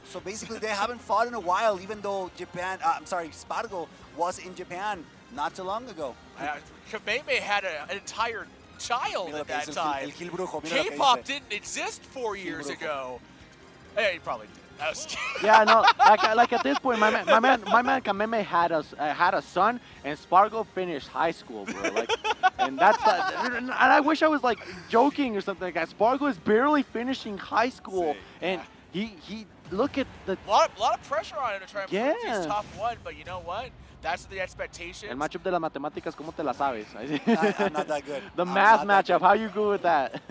So basically, they haven't fought in a while, even though Spargo was in Japan not too long ago. Kameme had an entire child at that time. El Gil Brujo, K-pop didn't exist 4 years ago. Hey, he probably did. Yeah, no. Like at this point, my man Kameme had a son, and Spargo finished high school, bro. Like, and that's and I wish I was like joking or something like that. Spargo is barely finishing high school, and he look at the lot of pressure on him to try and prove he's top one, but you know what? That's the expectation. El matchup de las matemáticas, ¿cómo te la sabes? I'm not that good. The math matchup, how you good with that?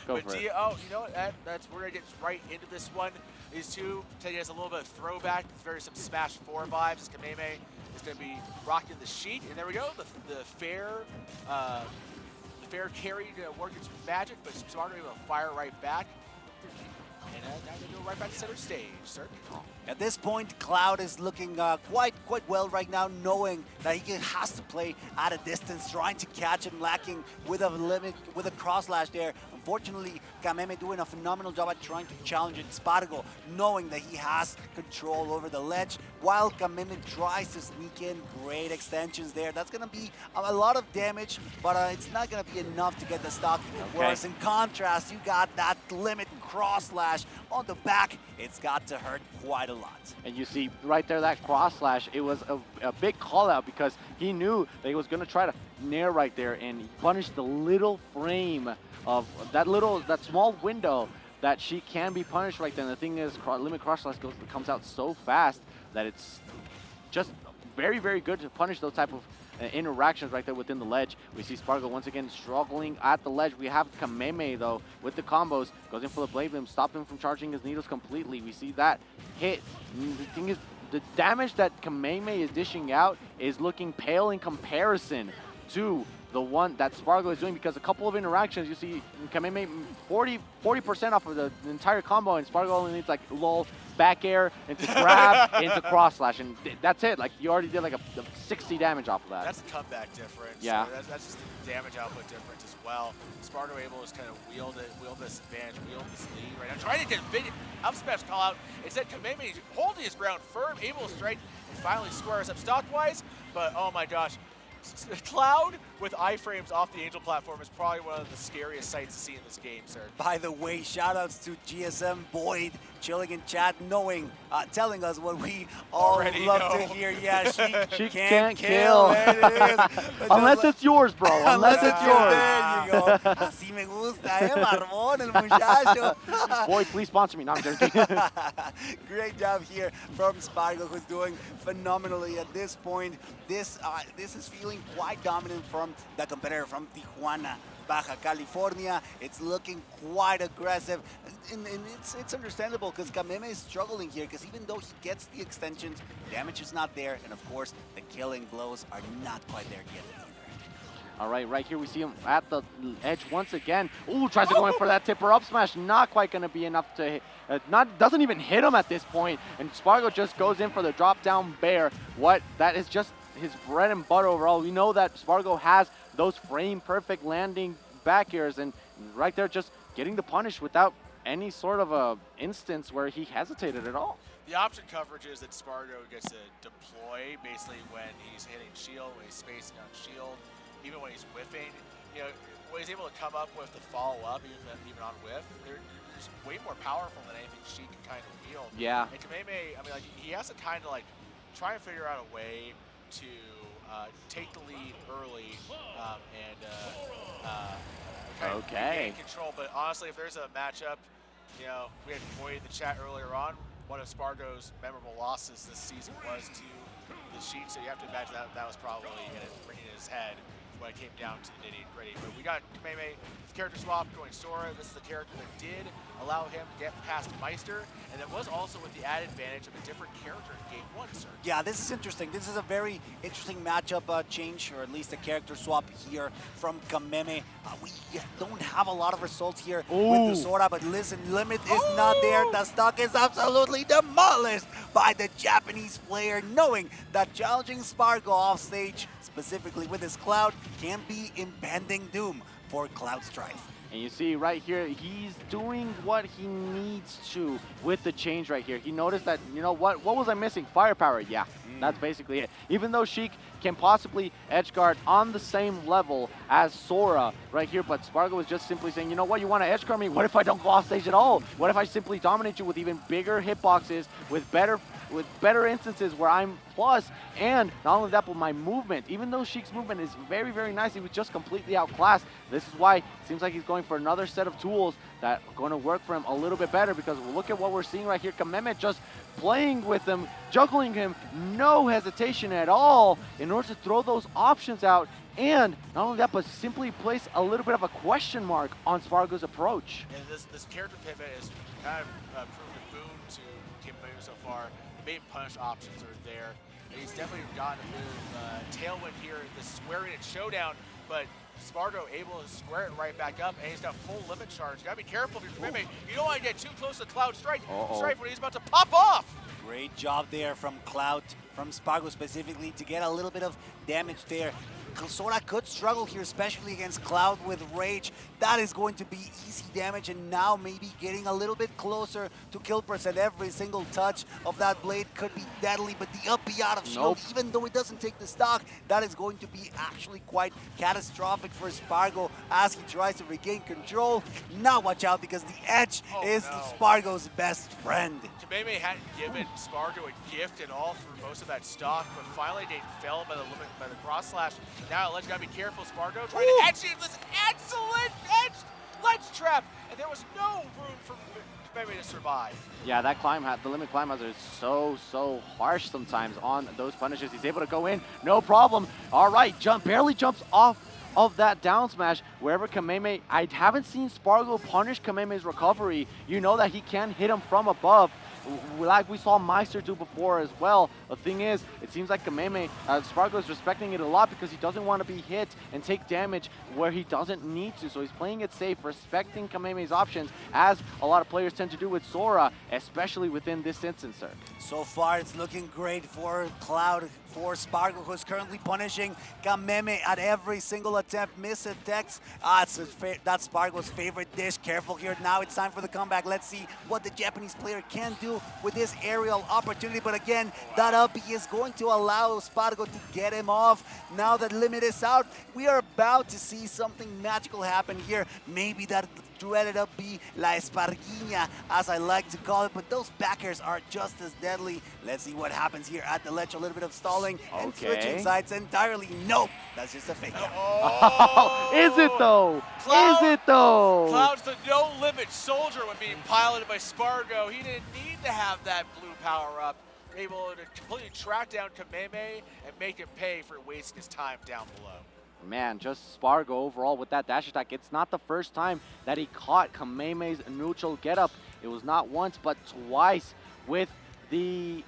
But you know what? That's where it gets right into this one. These two taking us a little bit of throwback. It's very some Smash 4 vibes. Kameme is going to be rocking the Sheik, and there we go. The fair carry to work its magic, but Spargo able to fire right back. And now they go right back to center stage, sir. At this point, Cloud is looking quite well right now, knowing that he has to play at a distance, trying to catch him, lacking with a cross slash there. Unfortunately, Kameme doing a phenomenal job at trying to challenge it. Spargo, knowing that he has control over the ledge, while Kameme tries to sneak in great extensions there. That's going to be a lot of damage, but it's not going to be enough to get the stock. Okay. Whereas in contrast, you got that limit cross slash on the back. It's got to hurt quite a lot. And you see right there that cross slash, it was a big call out because he knew that he was going to try to nair right there, and he punished the little frame of that small window that she can be punished right there. And the thing is, limit cross slash comes out so fast that it's just very, very good to punish those type of interactions right there within the ledge. We see Spargo once again struggling at the ledge. We have Kameme though with the combos, goes in for the Blade Beam, stop him from charging his needles completely. We see that hit. The thing is, the damage that Kameme is dishing out is looking pale in comparison to the one that Spargo is doing, because a couple of interactions, you see Kameme 40% off of the entire combo, and Spargo only needs like lull, back air, into grab, into cross slash, and that's it. Like, you already did like a 60 damage off of that. That's a comeback difference. Yeah. So that's just the damage output difference as well. Spargo able to kind of wield this advantage, wield this lead right now. Trying to get big up smash call out. Instead, Kameme holding his ground firm, able to strike and finally square us up stock-wise, but oh my gosh. Cloud with iframes off the Angel platform is probably one of the scariest sights to see in this game, sir. By the way, shoutouts to GSM Boyd chilling in chat, telling us what we all already love know. to hear. Yeah, she can't kill. There it is. Unless it's yours, bro. Unless it's yours. There you go. Así me gusta, barbón el muchacho. Boyd, please sponsor me. No, I'm joking. Great job here from Spargo, who's doing phenomenally at this point. This is feeling quite dominant from the competitor from Tijuana, Baja California. It's looking quite aggressive, and it's understandable because Kameme is struggling here, because even though he gets the extensions, damage is not there, and of course the killing blows are not quite there yet either. All right here we see him at the edge once again. Ooh, tries to go in for that tipper up smash. Not quite going to be enough to doesn't even hit him at this point, and Spargo just goes in for the drop down bear. That is just his bread and butter overall. We know that Spargo has those frame perfect landing back airs, and right there just getting the punish without any sort of a instance where he hesitated at all. The option coverage is that Spargo gets to deploy basically when he's hitting shield, when he's spacing on shield, even when he's whiffing. You know, when he's able to come up with the follow up, even on whiff, they're just way more powerful than anything Sheik can kind of wield. Yeah. And Kameme, I mean, like, he has to kind of like try and figure out a way to take the lead early and kind of gain control. But honestly, if there's a matchup, you know, we had Boyd in the chat earlier on, one of Spargo's memorable losses this season was to the Sheik, so you have to imagine that was probably in his head when it came down to the nitty-gritty. But we got Kameme with character swap going Sora. This is the character that did allow him to get past Meister, and it was also with the added advantage of a different character in Game 1, sir. Yeah, this is interesting. This is a very interesting matchup change, or at least a character swap here from Kameme. We don't have a lot of results here with the Sora, but listen, limit is not there. The stock is absolutely demolished by the Japanese player, knowing that challenging Spargo off stage, specifically with his Cloud, can be impending doom for Cloud Strife. And you see right here, he's doing what he needs to with the change right here. He noticed that, you know what was I missing? Firepower, yeah, that's basically it. Even though Sheik can possibly edge guard on the same level as Sora right here, but Spargo was just simply saying, you know what, you want to edge guard me? What if I don't go off stage at all? What if I simply dominate you with even bigger hitboxes, with better instances where I'm plus, and not only that, but my movement. Even though Sheik's movement is very, very nice, he was just completely outclassed. This is why it seems like he's going for another set of tools that are going to work for him a little bit better, because look at what we're seeing right here. Kameme just playing with him, juggling him, no hesitation at all in order to throw those options out. And not only that, but simply place a little bit of a question mark on Spargo's approach. And this character pivot is kind of proved a boon to Kameme so far. The main punish options are there. And he's definitely gotten a move. Tailwind here, the squaring and showdown, but Spargo able to square it right back up, and he's got full limit charge. You gotta be careful if you're Kameme. You don't want to get too close to Cloud Strike when he's about to pop off. Great job there from Cloud, from Spargo specifically, to get a little bit of damage there. Sora could struggle here, especially against Cloud with Rage. That is going to be easy damage, and now maybe getting a little bit closer to kill percent. Every single touch of that blade could be deadly, but the up B out of shield, even though it doesn't take the stock, that is going to be actually quite catastrophic for Spargo as he tries to regain control. Now watch out, because the edge is Spargo's best friend. Kameme hadn't given Spargo a gift at all for most of that stock, but finally they fell by the cross slash. Now let's gotta be careful. Spargo trying to edge this excellent edge ledge trap, and there was no room for Kameme to survive. Yeah, that the limit climb hazard is so harsh sometimes on those punishes. He's able to go in, no problem. All right, barely jumps off of that down smash wherever Kameme. I haven't seen Spargo punish Kameme's recovery. You know that he can hit him from above, like we saw Meister do before as well. The thing is, it seems like Kameme, Spargo is respecting it a lot because he doesn't want to be hit and take damage where he doesn't need to. So he's playing it safe, respecting Kameme's options, as a lot of players tend to do with Sora, especially within this instance, sir. So far, it's looking great for Cloud, for Spargo, who's currently punishing Kameme at every single attempt. Miss attacks. That's Spargo's favorite dish. Careful here. Now it's time for the comeback. Let's see what the Japanese player can do with this aerial opportunity. But again, that up B is going to allow Spargo to get him off. Now that limit is out, we are about to see something magical happen here. Maybe that dreaded up B, La Esparguinha, as I like to call it, but those backers are just as deadly. Let's see what happens here at the ledge. A little bit of stalling and switching sides entirely. Nope, that's just a fake out. Is it though? Is it though? Cloud's the no-limit soldier when being piloted by Spargo. He didn't need to have that blue power-up. Able to completely track down Kameme and make him pay for wasting his time down below. Man, just Spargo overall with that dash attack. It's not the first time that he caught Kameme's neutral getup. It was not once, but twice with the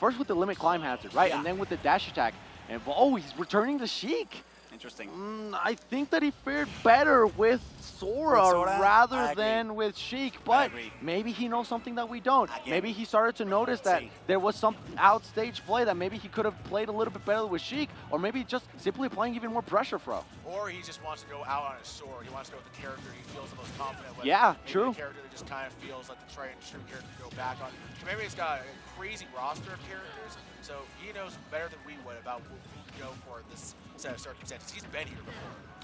first with the limit climb hazard, right? Yeah. And then with the dash attack. And he's returning to Sheik. Interesting. I think that he fared better with Sora rather than with Sheik, but maybe he knows something that we don't. Maybe he started to notice that there was some outstage play that maybe he could have played a little bit better with Sheik, or maybe just simply applying even more pressure, Fro. Or he just wants to go out on his sword. He wants to go with the character he feels the most confident with. Yeah, maybe true. The character that just kind of feels like the tried and true character to go back on. Kameme's got a crazy roster of characters, so he knows better than we would about what we go for in this set of circumstances. He's been here before.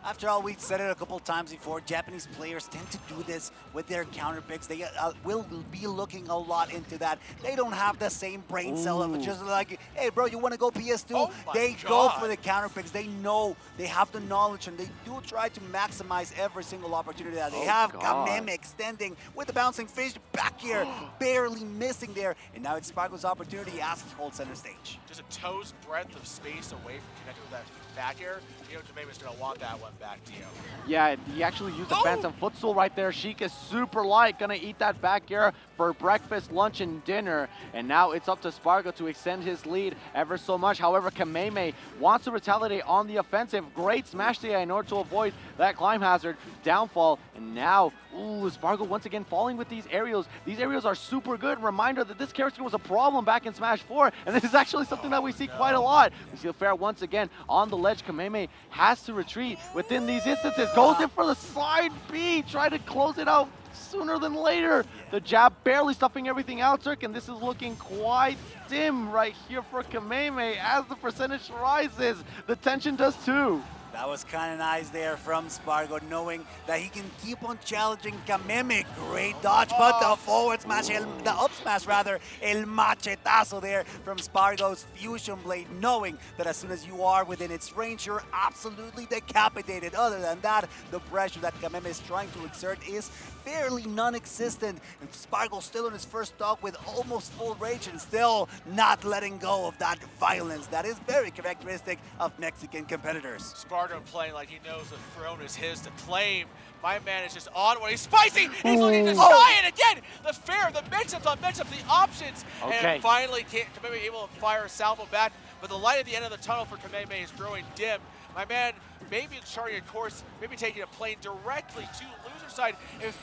After all, we've said it a couple times before, Japanese players tend to do this with their counter picks. They will be looking a lot into that. They don't have the same brain cell of just like, hey bro, you want to go PS2? They go for the counter picks. They know, they have the knowledge, and they do try to maximize every single opportunity that they have. Kameme extending with the bouncing fish back here, barely missing there. And now it's Spargo's opportunity as he holds center stage. Just a toe's breadth of space away from connecting with that back air. You know, Kameme's going to want that one back, Dio. Yeah, he actually used the phantom footstool right there. Sheik is super light, gonna eat that back air for breakfast, lunch, and dinner. And now it's up to Spargo to extend his lead ever so much. However, Kameme wants to retaliate on the offensive. Great smash DI in order to avoid that climb hazard downfall. And now Ooh, Spargo once again falling with these aerials. These aerials are super good. Reminder that this character was a problem back in Smash 4, and this is actually something that we see quite a lot. We see the fair once again on the ledge. Kameme has to retreat within these instances. Goes in for the side B, try to close it out sooner than later. The jab barely stuffing everything out, Cirque, and this is looking quite dim right here for Kameme as the percentage rises. The tension does too. That was kind of nice there from Spargo, knowing that he can keep on challenging Kameme. Great dodge, but the forward smash, the up smash rather, el machetazo there from Spargo's Fusion Blade, knowing that as soon as you are within its range, you're absolutely decapitated. Other than that, the pressure that Kameme is trying to exert is fairly non-existent. And Spargo still on his first stock with almost full rage and still not letting go of that violence that is very characteristic of Mexican competitors. Spargo playing like he knows the throne is his to claim. My man is just on one. He's spicy. He's looking to try it again. The fair, the mix-ups on mix-ups, the options. Okay. And finally, Kameme able to fire a salvo back. But the light at the end of the tunnel for Kameme is growing dim. My man maybe charting a course, maybe taking a plane directly to loser side. If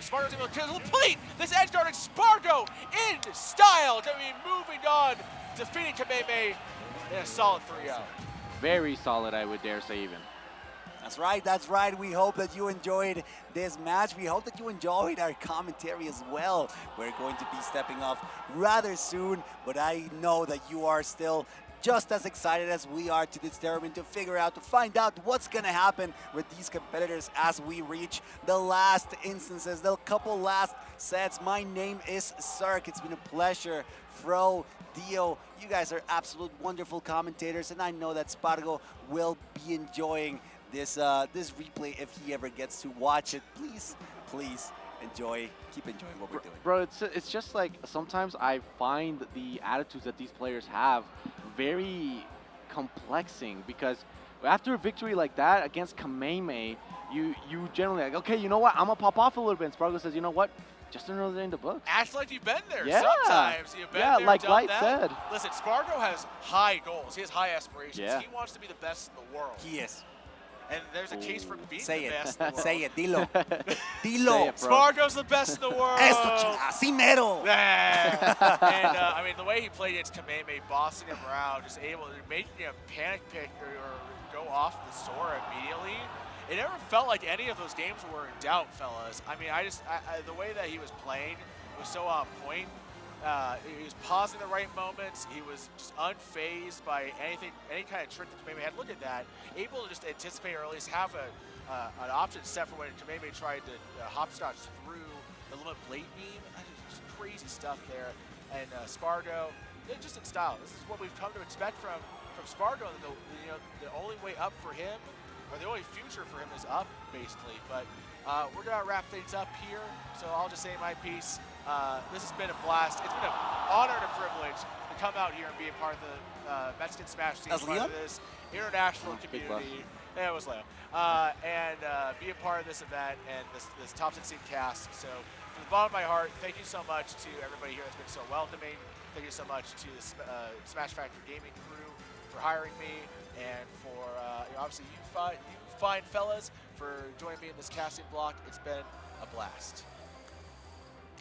Spargo's able to complete this edge guarding Spargo in style. Moving on, defeating Kameme in a solid 3-0. Very solid, I would dare say even. That's right, that's right. We hope that you enjoyed this match. We hope that you enjoyed our commentary as well. We're going to be stepping off rather soon, but I know that you are still just as excited as we are to determine, to find out what's gonna happen with these competitors as we reach the last instances, the couple last sets. My name is Cirque. It's been a pleasure. Fro, Dio, you guys are absolute wonderful commentators, and I know that Spargo will be enjoying this this replay if he ever gets to watch it. Please, please keep enjoying what we're doing. Bro, it's just like sometimes I find the attitudes that these players have very complexing, because after a victory like that against Kameme, you generally like, okay, you know what, I'm gonna pop off a little bit, and Spargo says, you know what, just another day in the books. Act like you've been there. Yeah. Sometimes you've been there, like done Light that. said. Listen, Spargo has high goals. He has high aspirations. Yeah. He wants to be the best in the world. He is. And there's a case for being Say the it. best in the world. Say it. Dilo. Say Dilo. it, bro. Spargo's the best in the world. Esto, así mero. Yeah. And I mean, the way he played against Kameme, bossing him around, just able to make him panic pick or go off the Sora immediately. It never felt like any of those games were in doubt, fellas. I mean, the way that he was playing was so on point. He was pausing the right moments. He was just unfazed by any kind of trick that Kameme had. Look at that. Able to just anticipate or at least have an option set for when Kameme tried to hopscotch through the limit blade beam. Just crazy stuff there. And Spargo, just in style. This is what we've come to expect from Spargo. The only way up for him, or the only future for him, is up, basically. But we're going to wrap things up here, so I'll just say my piece. This has been a blast. It's been an honor and a privilege to come out here and be a part of the Mexican Smash scene, part of this international community. Yeah, it was Leo. And be a part of this event and this Top 16 cast. So from the bottom of my heart, thank you so much to everybody here that's been so welcoming. Thank you so much to the Smash Factory Gaming crew for hiring me, and for obviously you fine fellas for joining me in this casting block. It's been a blast.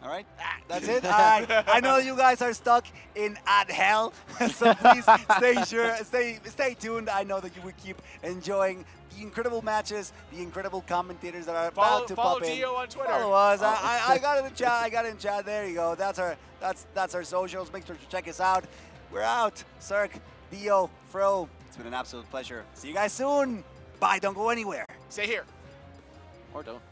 All right, that's it. I know you guys are stuck in hell, so please stay tuned. I know that you will keep enjoying the incredible matches, the incredible commentators that are about to pop in. Follow Dio on Twitter. Follow us. I got it in chat. I got it in chat. There you go. That's our socials. Make sure to check us out. We're out. Cirque, Dio, Fro. It's been an absolute pleasure. See you guys soon. Bye. Don't go anywhere. Stay here. Or don't.